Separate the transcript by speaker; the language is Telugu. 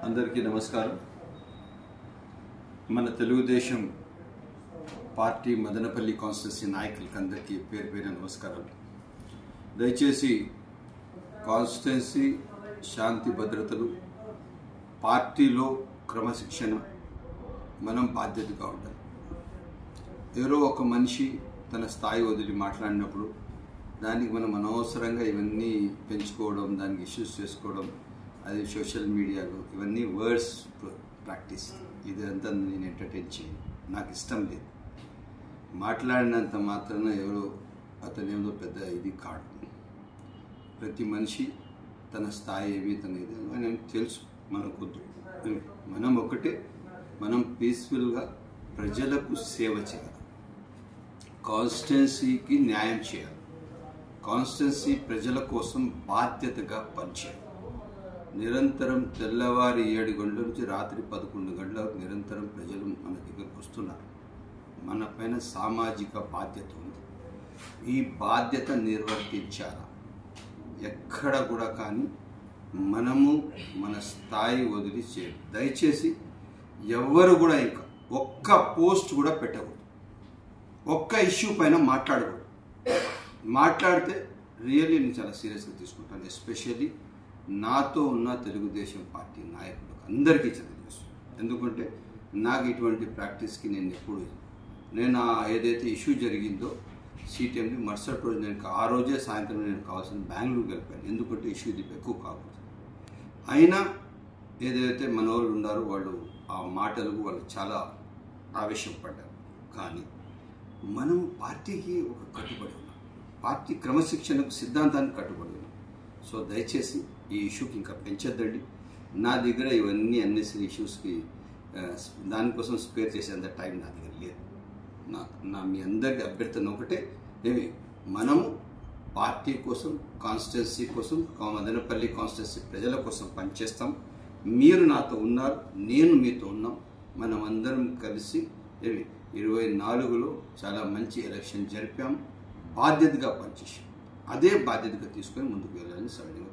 Speaker 1: అందరికీ నమస్కారం. మన తెలుగుదేశం పార్టీ మదనపల్లి కాన్స్టిట్యూన్సీ నాయకులకు అందరికీ పేరు పేరు నమస్కారాలు. దయచేసి కాన్స్టిట్యూన్సీ శాంతి భద్రతలు, పార్టీలో క్రమశిక్షణ మనం బాధ్యతగా ఉండాలి. ఎవరో ఒక మనిషి తన స్థాయి వదిలి మాట్లాడినప్పుడు దానికి మనం అనవసరంగా ఇవన్నీ పెంచుకోవడం, దానికి ఇష్యూస్ చేసుకోవడం, అది సోషల్ మీడియాలో ఇవన్నీ వర్డ్స్ ప్రాక్టీస్, ఇదంతా నేను ఎంటర్టైన్ చేయను. నాకు ఇష్టం లేదు. మాట్లాడినంత మాత్రాన ఎవరో అతనేదో పెద్ద ఇది కాదు. ప్రతి మనిషి తన స్థాయి ఏమి, తన ఇది అని తెలుసు. మనకొద్దు, మనం ఒకటే, మనం పీస్ఫుల్గా ప్రజలకు సేవ చేయాలి, కాన్స్టిట్యున్సీకి న్యాయం చేయాలి, కాన్స్టిట్యున్సీ ప్రజల కోసం బాధ్యతగా పనిచేయాలి. నిరంతరం తెల్లవారి 7 గంటల నుంచి రాత్రి 11 గంటల వరకు నిరంతరం ప్రజలు మన దగ్గరకు వస్తున్నారు. మన పైన సామాజిక బాధ్యత ఉంది. ఈ బాధ్యత నిర్వర్తించాలి. ఎక్కడ కూడా కానీ మనము మన స్థాయి వదిలి చేయాలి. దయచేసి ఎవరు కూడా ఇంకా ఒక్క పోస్ట్ కూడా పెట్టకూడదు, ఒక్క ఇష్యూ పైన మాట్లాడకూడదు. మాట్లాడితే రియల్లీ నేను చాలా సీరియస్గా తీసుకుంటాను. ఎస్పెషల్లీ నాతో ఉన్న తెలుగుదేశం పార్టీ నాయకులకు అందరికీ తెలియజేస్తాను. ఎందుకంటే నాకు ఇటువంటి ప్రాక్టీస్కి నేను ఏదైతే ఇష్యూ జరిగిందో సీటీఎంని మరుసటి రోజు నేను ఆ రోజే సాయంత్రం నేను కావాల్సిన బెంగళూరు వెళ్ళిపోయాను. ఎందుకంటే ఇష్యూ ఇది ఎక్కువ కాకూడదు. అయినా ఏదైతే మన వాళ్ళు ఉన్నారో వాళ్ళు ఆ మాటలకు వాళ్ళు చాలా ఆవేశపడ్డారు. కానీ మనం పార్టీకి ఒక కట్టుబడి ఉన్నాం, పార్టీ క్రమశిక్షణకు సిద్ధాంతానికి కట్టుబడి ఉన్నాం. సో దయచేసి ఈ ఇష్యూకి ఇంకా పెంచొద్దండి. నా దగ్గర ఇవన్నీ అన్నెసరీ ఇష్యూస్కి దానికోసం స్పేర్ చేసేంత టైం నా దగ్గర లేదు. మీ అందరికీ అభ్యర్థన ఒకటే, మనము పార్టీ కోసం, కాన్స్టిట్యున్సీ కోసం, మదనపల్లి కాన్స్టిట్యున్సీ ప్రజల కోసం పనిచేస్తాం. మీరు నాతో ఉన్నారు, నేను మీతో ఉన్నాం. మనం అందరం కలిసి 24లో చాలా మంచి ఎలక్షన్ జరిపాం, బాధ్యతగా పనిచేసాం. అదే బాధ్యతగా తీసుకొని ముందుకు వెళ్ళాలని సరైన